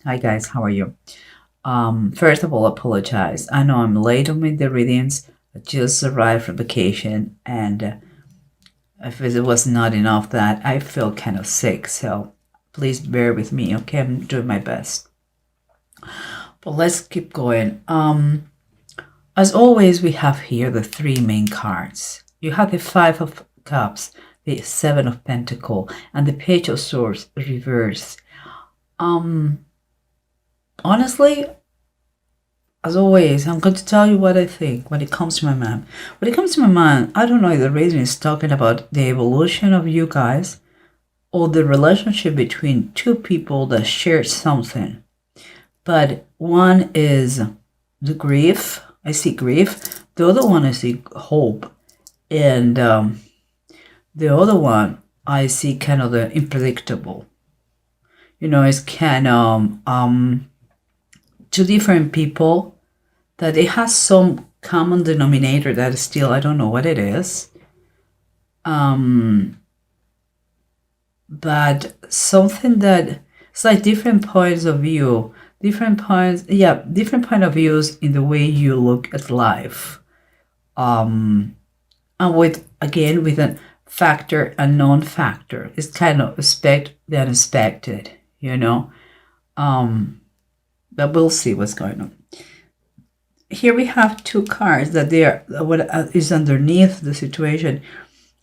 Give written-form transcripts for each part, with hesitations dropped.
Hi guys, how are you? First of all, apologize. I know I'm late on with the readings. I just arrived from vacation, and if it was not enough that I feel kind of sick, so please bear with me. Okay, I'm doing my best. But let's keep going. As always, we have here the three main cards. You have the Five of Cups, the Seven of Pentacles, and the Page of Swords reversed. Honestly, as always, I'm going to tell you what I think when it comes to my mind. When it comes to my mind, I don't know if the reason is talking about the evolution of you guys or the relationship between two people that share something. But one is the grief. I see grief. The other one I see hope. And the other one I see kind of the unpredictable. It's kind of two different people that it has some common denominator that still I don't know what it is. But something that it's like different points of view, different point of views in the way you look at life. And with a factor and non-factor. It's kind of expect the unexpected, But we'll see what's going on. Here we have two cards that they are what is underneath the situation,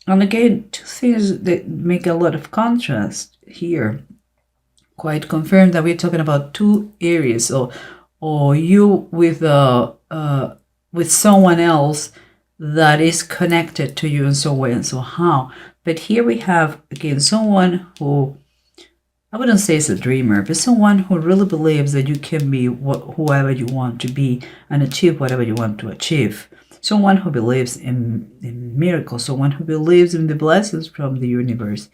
and again, two things that make a lot of contrast here. Quite confirmed that we're talking about two Aries, or you with someone else that is connected to you in some way and somehow. But here we have again someone who, I wouldn't say it's a dreamer, but someone who really believes that you can be whoever you want to be and achieve whatever you want to achieve. Someone who believes in miracles, someone who believes in the blessings from the universe.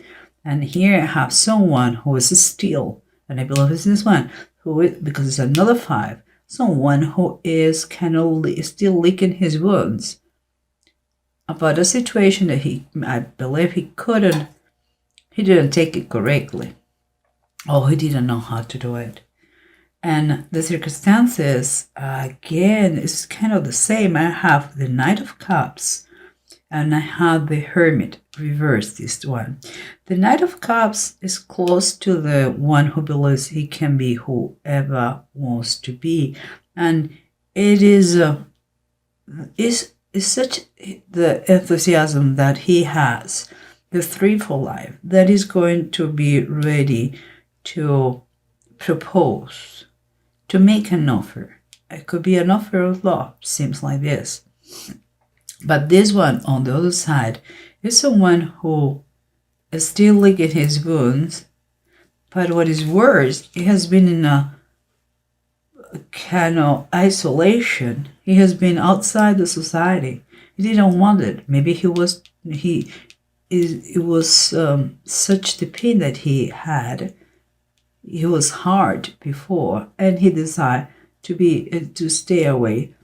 And here I have someone who is still, and I believe it's this one, who is, because it's another five, someone who is kind of still licking his wounds about a situation that I believe he didn't take it correctly. Oh, he didn't know how to do it. And the circumstances, again, is kind of the same. I have the Knight of Cups and I have the Hermit reversed, this one. The Knight of Cups is close to the one who believes he can be whoever wants to be. And it is such the enthusiasm that he has, the three for life, that is going to be ready to propose, to make an offer. It could be an offer of love, seems like this. But this one on the other side is someone who is still licking his wounds, but what is worse, he has been in a kind of isolation. He has been outside the society. He didn't want it. Maybe it was such the pain that he had. He was hard before, and he decided to stay away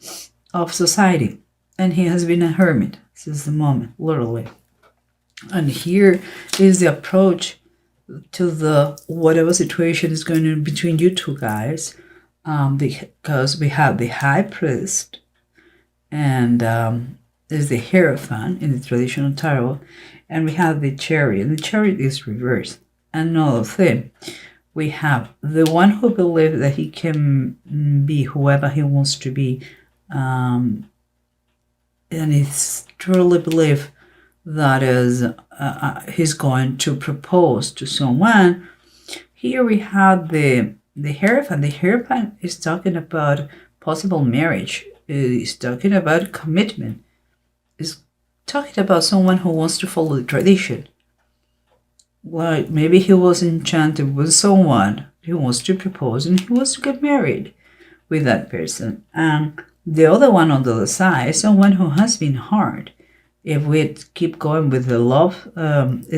of society, and he has been a hermit since the moment, literally. And here is the approach to the whatever situation is going on between you two guys, because we have the High Priest, and there's the Hierophant in the traditional tarot, and we have the Chariot, and the Chariot is reversed. Another thing, we have the one who believes that he can be whoever he wants to be, and he truly believes that is he's going to propose to someone. Here we have the Hierophant. The Hierophant is talking about possible marriage. He's talking about commitment. He's talking about someone who wants to follow the tradition. Like maybe he was enchanted with someone, he wants to propose and he wants to get married with that person. And the other one on the other side is someone who has been hard. If we keep going with the love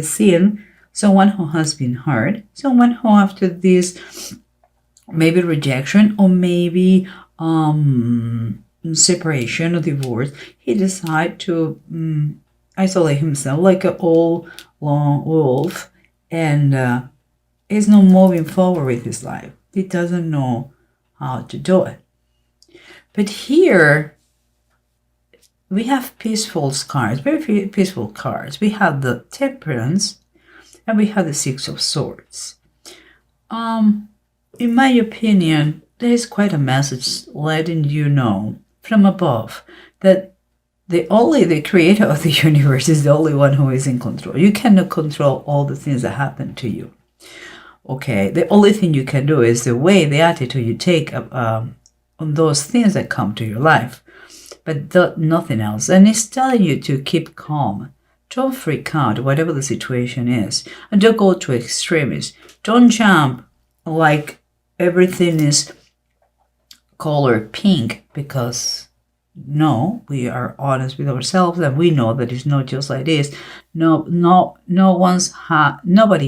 scene, someone who has been hard, someone who after this maybe rejection or maybe separation or divorce, he decided to isolate himself like an old lone wolf, and he's not moving forward with his life. He doesn't know how to do it. But here we have peaceful cards, very peaceful cards. We have the Temperance and we have the Six of Swords. In my opinion, there is quite a message letting you know from above that the creator of the universe is the only one who is in control. You cannot control all the things that happen to you. Okay, the only thing you can do is the way, the attitude you take on those things that come to your life, but nothing else. And it's telling you to keep calm. Don't freak out, whatever the situation is, and don't go to extremes. Don't jump like everything is color pink, because no, we are honest with ourselves and we know that it's not just like this. Nobody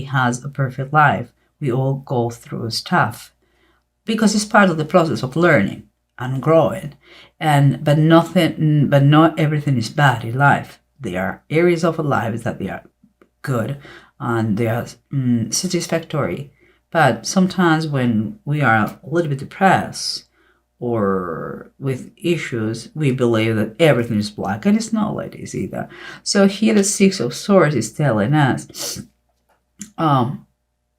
has a perfect life. We all go through stuff because it's part of the process of learning and growing. But not everything is bad in life. There are areas of our lives that they are good and they are satisfactory. But sometimes when we are a little bit depressed or with issues, we believe that everything is black, and it's not like this either. So here the Six of Swords is telling us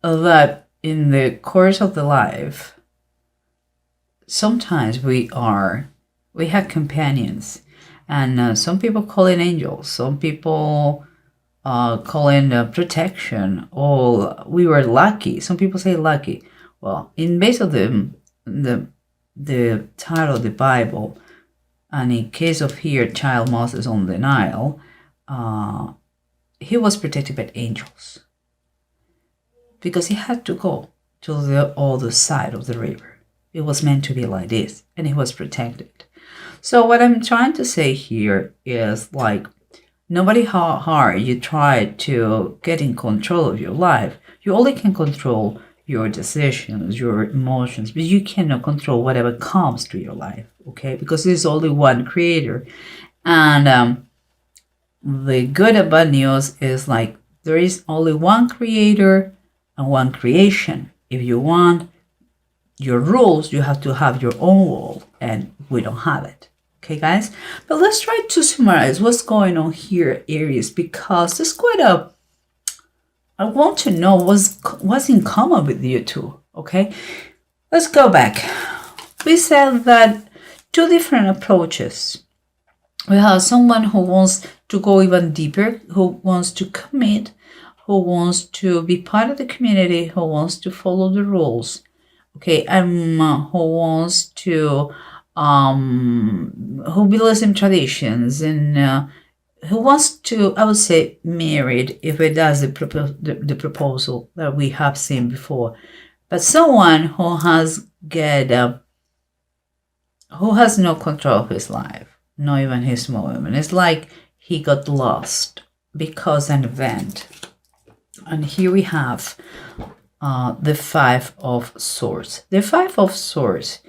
that in the course of the life, sometimes we have companions, and some people call it angels, some people call it protection, or we were lucky. Some people say lucky. Well, in base of the title of the Bible, and in case of here, child Moses on the Nile, he was protected by angels because he had to go to the other side of the river. It was meant to be like this, and he was protected. So what I'm trying to say here is, like, no matter how hard you try to get in control of your life, you only can control your decisions, your emotions, but you cannot control whatever comes to your life, okay? Because there's only one creator. And the good and bad news is, like, there is only one creator and one creation. If you want your rules, you have to have your own rule, and we don't have it. Okay, guys? But let's try to summarize what's going on here, Aries, because there's quite a... I want to know what's in common with you two, okay? Let's go back. We said that two different approaches. We have someone who wants to go even deeper, who wants to commit, who wants to be part of the community, who wants to follow the rules, okay? And who wants to... who believes in traditions, and who wants to, I would say, married if it does the proposal that we have seen before. But someone who has who has no control of his life, not even his moment. It's like he got lost because an event. And here we have the Five of Swords. The Five of Swords,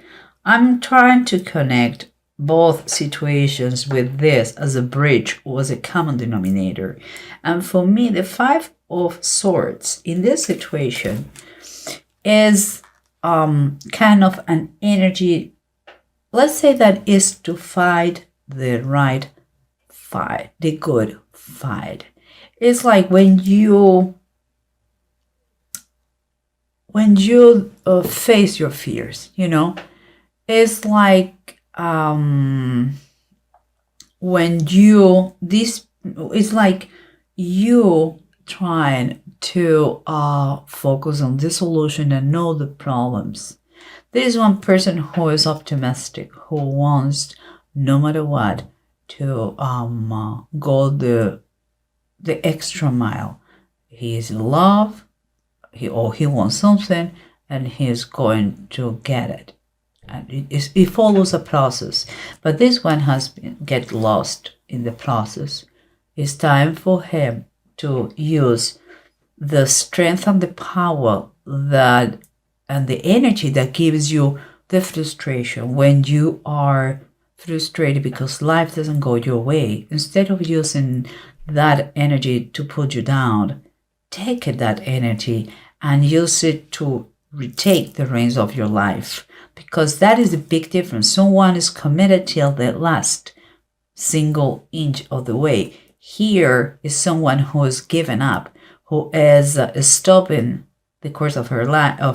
I'm trying to connect both situations with this as a bridge or as a common denominator. And for me, the Five of Swords in this situation is kind of an energy, let's say, that is to fight the right fight, the good fight. It's like when you face your fears, you know, it's like it's like you trying to focus on the solution and know the problems. There is one person who is optimistic, who wants, no matter what, to go the extra mile. He is in love, he wants something, and he is going to get it. And it follows a process, but this one has get lost in the process. It's time for him to use the strength and the power and the energy that gives you the frustration when you are frustrated because life doesn't go your way. Instead of using that energy to put you down, take that energy and use it to retake the reins of your life, because that is the big difference. Someone is committed till the last single inch of the way. Here is someone who has given up, who is stopping the course of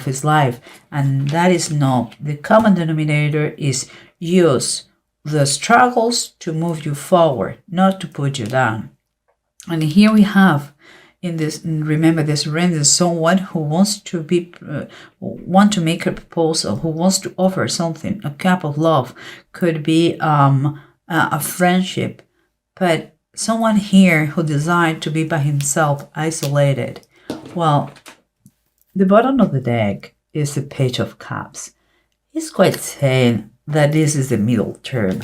his life, and that is not the common denominator. Is use the struggles to move you forward, not to put you down. And here we have in this, remember this ring is someone who wants to want to make a proposal, who wants to offer something. A cup of love could be a friendship, but someone here who desired to be by himself, isolated. Well, the bottom of the deck is the Page of Cups. It's quite saying that this is the middle term.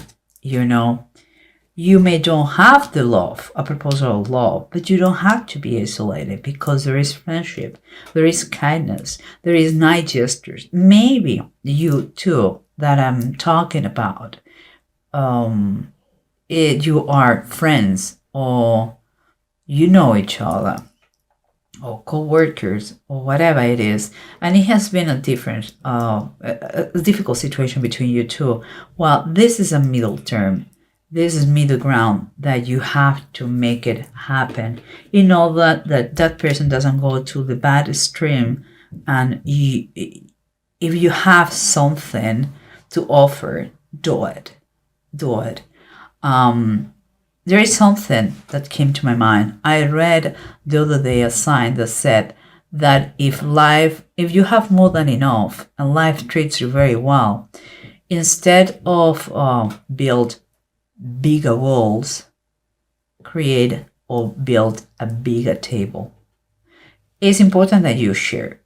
You may don't have the love, a proposal of love, but you don't have to be isolated, because there is friendship, there is kindness, there is nice gestures. Maybe you two that I'm talking about, you are friends, or you know each other, or co-workers, or whatever it is, and it has been a difficult situation between you two. Well, this is a middle term. This is middle ground that you have to make it happen. You know that person doesn't go to the bad stream, and if you have something to offer, do it. There is something that came to my mind. I read the other day a sign that said that if you have more than enough and life treats you very well, instead of build bigger walls, create or build a bigger table. It's important that you share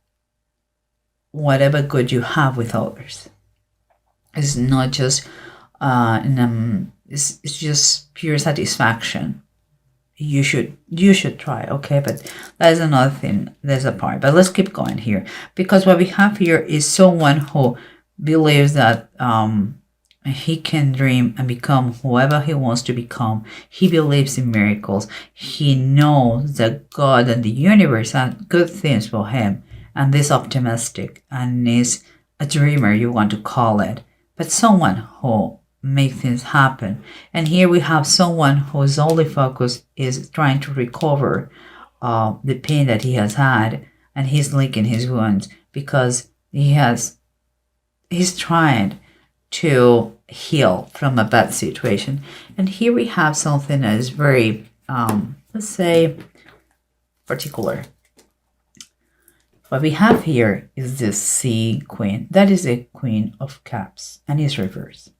whatever good you have with others. It's not just it's just pure satisfaction. You should try, okay? But that's another thing. There's a part. But let's keep going here, because what we have here is someone who believes that he can dream and become whoever he wants to become. He believes in miracles. He knows that God and the universe have good things for him, and is optimistic and is a dreamer, you want to call it, but someone who make things happen. And here we have someone whose only focus is trying to recover the pain that he has had, and he's licking his wounds because he's trying to heal from a bad situation. And here we have something that is very let's say particular. What we have here is the Sea Queen. That is a Queen of Cups, and is reversed.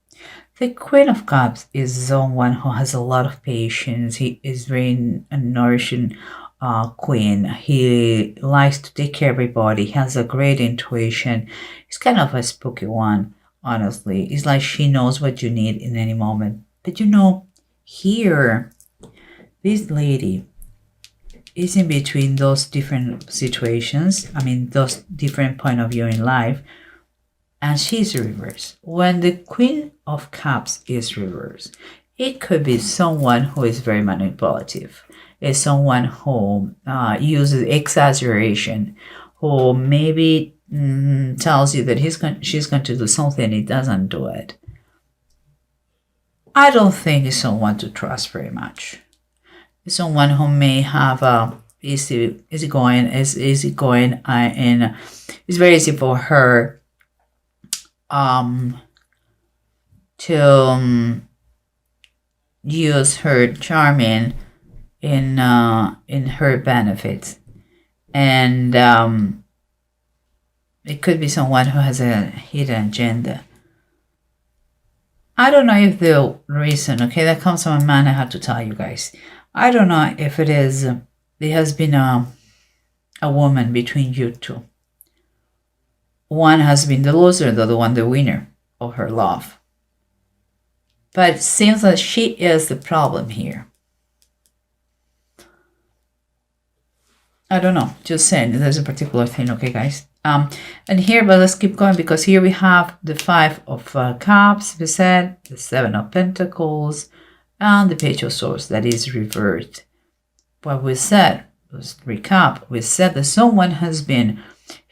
The Queen of Cups is someone who has a lot of patience. He is very nourishing queen. He likes to take care of everybody. He has a great intuition. He's kind of a spooky one, honestly. It's like she knows what you need in any moment. But here, this lady is in between those different situations. Those different point of view in life. And she's reversed. When the Queen of Cups is reversed, it could be someone who is very manipulative. It's someone who uses exaggeration, who maybe tells you that she's going to do something, he doesn't do it. I don't think it's someone to trust very much. It's someone who may have easygoing, and it's very easy for her to use her charming in her benefits, and it could be someone who has a hidden agenda. I don't know if the reason, okay, that comes to my mind, I have to tell you guys. I don't know if it is, there has been a woman between you two. One has been the loser, the other one the winner of her love. But it seems that she is the problem here. I don't know, just saying, there's a particular thing, okay, guys? And here, but let's keep going, because here we have the Five of Cups, we said, the Seven of Pentacles, and the Page of Swords that is reversed. What we said, let's recap, we said that someone has been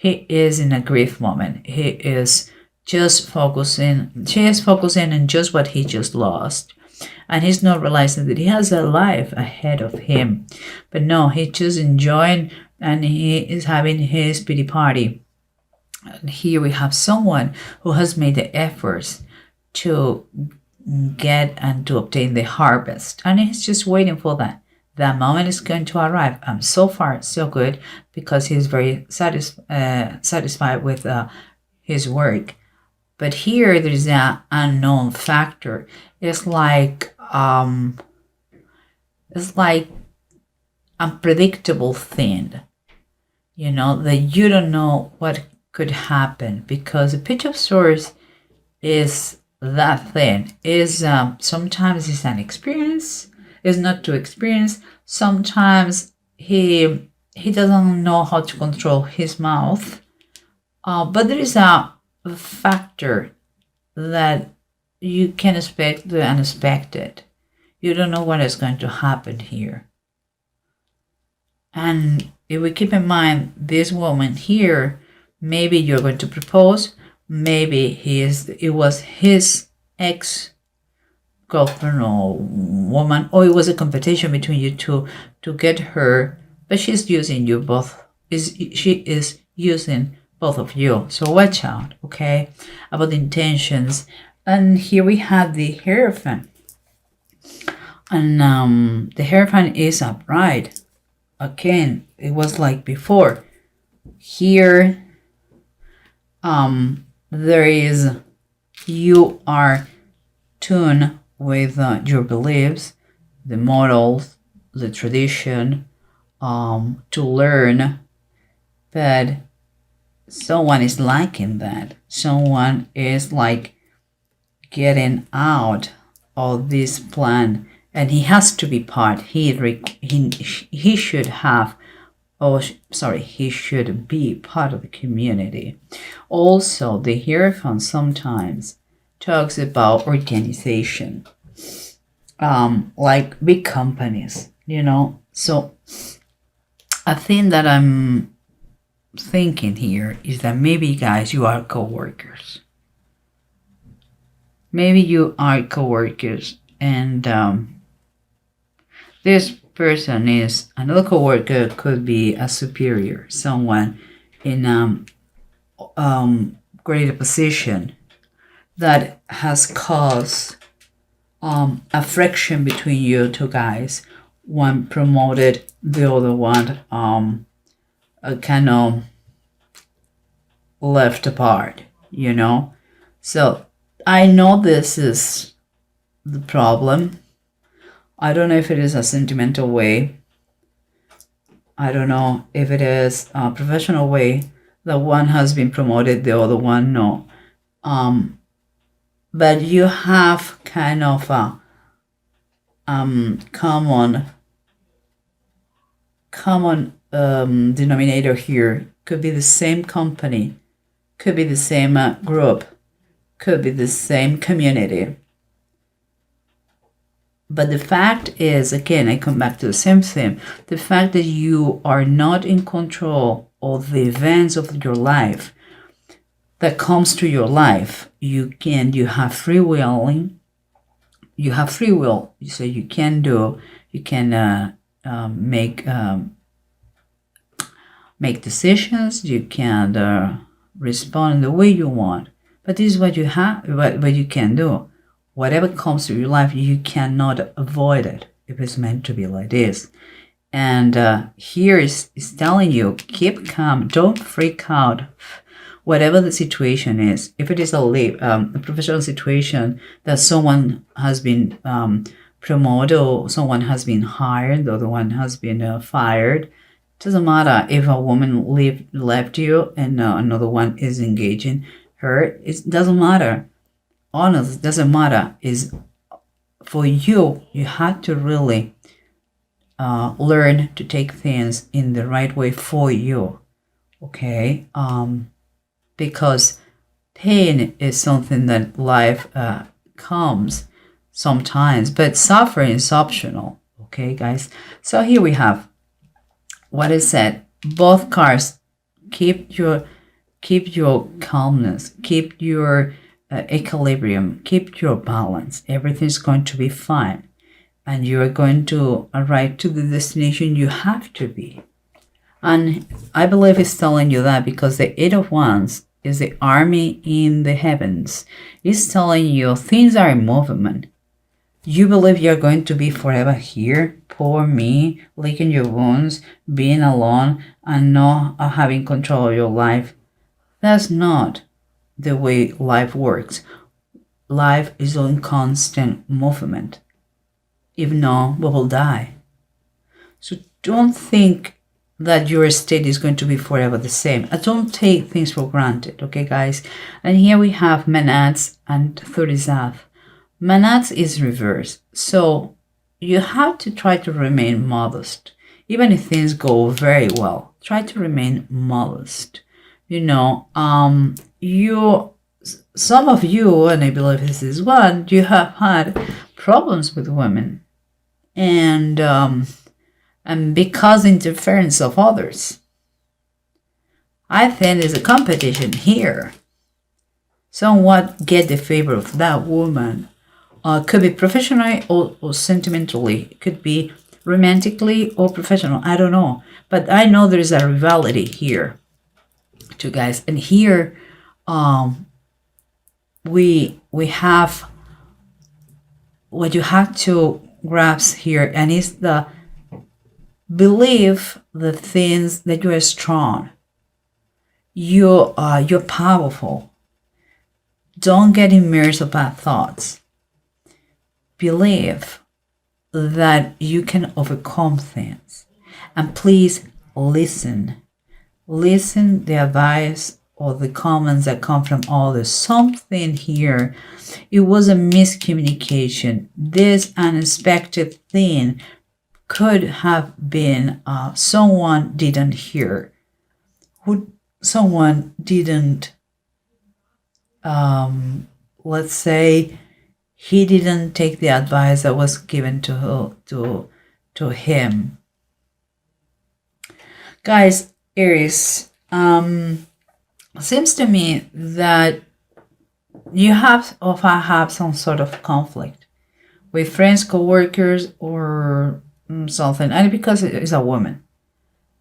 he is in a grief moment. He is just focusing, she is focusing on just what he just lost. And he's not realizing that he has a life ahead of him. But no, he's just enjoying and he is having his pity party. And here we have someone who has made the efforts to get and to obtain the harvest. And he's just waiting for that. That moment is going to arrive. So far, so good, because he's very satisfied with his work. But here there is an unknown factor. It's like unpredictable thing, that you don't know what could happen, because the Page of Swords is that thing. Is sometimes it's an experience, is not to experience. Sometimes he doesn't know how to control his mouth, but there is a factor that you can expect the unexpected. You don't know what is going to happen here. And if we keep in mind this woman here, maybe you're going to propose, maybe it was his ex-girlfriend or woman, or it was a competition between you two to get her, but she's using you both. She is using both of you. So watch out, okay, about the intentions. And here we have the Hierophant. And the Hierophant is upright. Again, it was like before. Here, there is, you are tuned with your beliefs, the morals, the tradition, to learn that someone is liking that. Someone is like getting out of this plan, and he has to be part. He should have, he should be part of the community. Also, the Hierophant sometimes talks about organization, like big companies, So a thing that I'm thinking here is that maybe, guys, you are co-workers. Maybe you are co-workers, and this person is another co-worker, could be a superior, someone in greater position that has caused a friction between you two guys. One promoted, the other one kind of left apart, So I know this is the problem. I don't know if it is a sentimental way. I don't know if it is a professional way that one has been promoted, the other one no. But you have kind of a common denominator here. Could be the same company, could be the same group, could be the same community. But the fact is, again, I come back to the same thing. The fact that you are not in control of the events of your life that comes to your life. You have free willing. You have free will. So you can make decisions. You can respond the way you want. But this is what you have, what you can do. Whatever comes to your life, you cannot avoid it if it's meant to be like this. And here is telling you, keep calm, don't freak out. Whatever the situation is, if it is a professional situation that someone has been promoted or someone has been hired, the other one has been fired, doesn't matter if a woman left you and another one is engaging her. It doesn't matter. Honestly, it doesn't matter. Is for you have to really learn to take things in the right way for you, okay? Because pain is something that life comes sometimes, but suffering is optional, okay, guys? So here we have what is said. Both cards Keep your calmness, keep your equilibrium, keep your balance. Everything's going to be fine, and you are going to arrive to the destination you have to be. And I believe he's telling you that because the Eight of Wands is the army in the heavens. He's telling you things are in movement. You believe you're going to be forever here? Poor me, licking your wounds, being alone, and not having control of your life. That's not the way life works. Life is in constant movement. If not, we will die. So don't think that your state is going to be forever the same. I don't take things for granted, okay, guys? And here we have Manats and Thurisaf. Manats is reverse, so you have to try to remain modest. Even if things go very well, try to remain modest. Some of you, and I believe this is one, you have had problems with women, and because interference of others. I think there's a competition here. Somewhat get the favor of that woman. Could be professionally or sentimentally. It could be romantically or professional. I don't know. But I know there's a rivalry here, too, guys. And here, we have what you have to grasp here, and it's the believe the things that you are strong. You're powerful. Don't get immersed in bad thoughts. Believe that you can overcome things. And please listen. Listen the advice or the comments that come from others. Something here, it was a miscommunication. This unexpected thing could have been someone didn't hear. Someone didn't, let's say, he didn't take the advice that was given to him. Guys, Aries, seems to me that you have some sort of conflict with friends, co-workers, or something, and because it's a woman.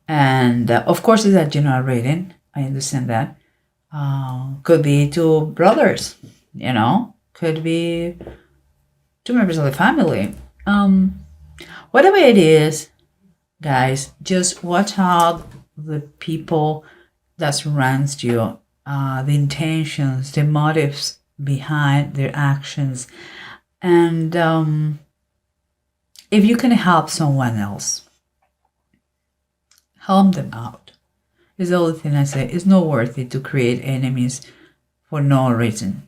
And of course, it's a general reading. I understand that. Could be two brothers, could be two members of the family. Whatever it is, guys, just watch out the people that surrounds you, the intentions, the motives behind their actions. And if you can help someone else, help them out. Is the only thing I say. It's not worth it to create enemies for no reason.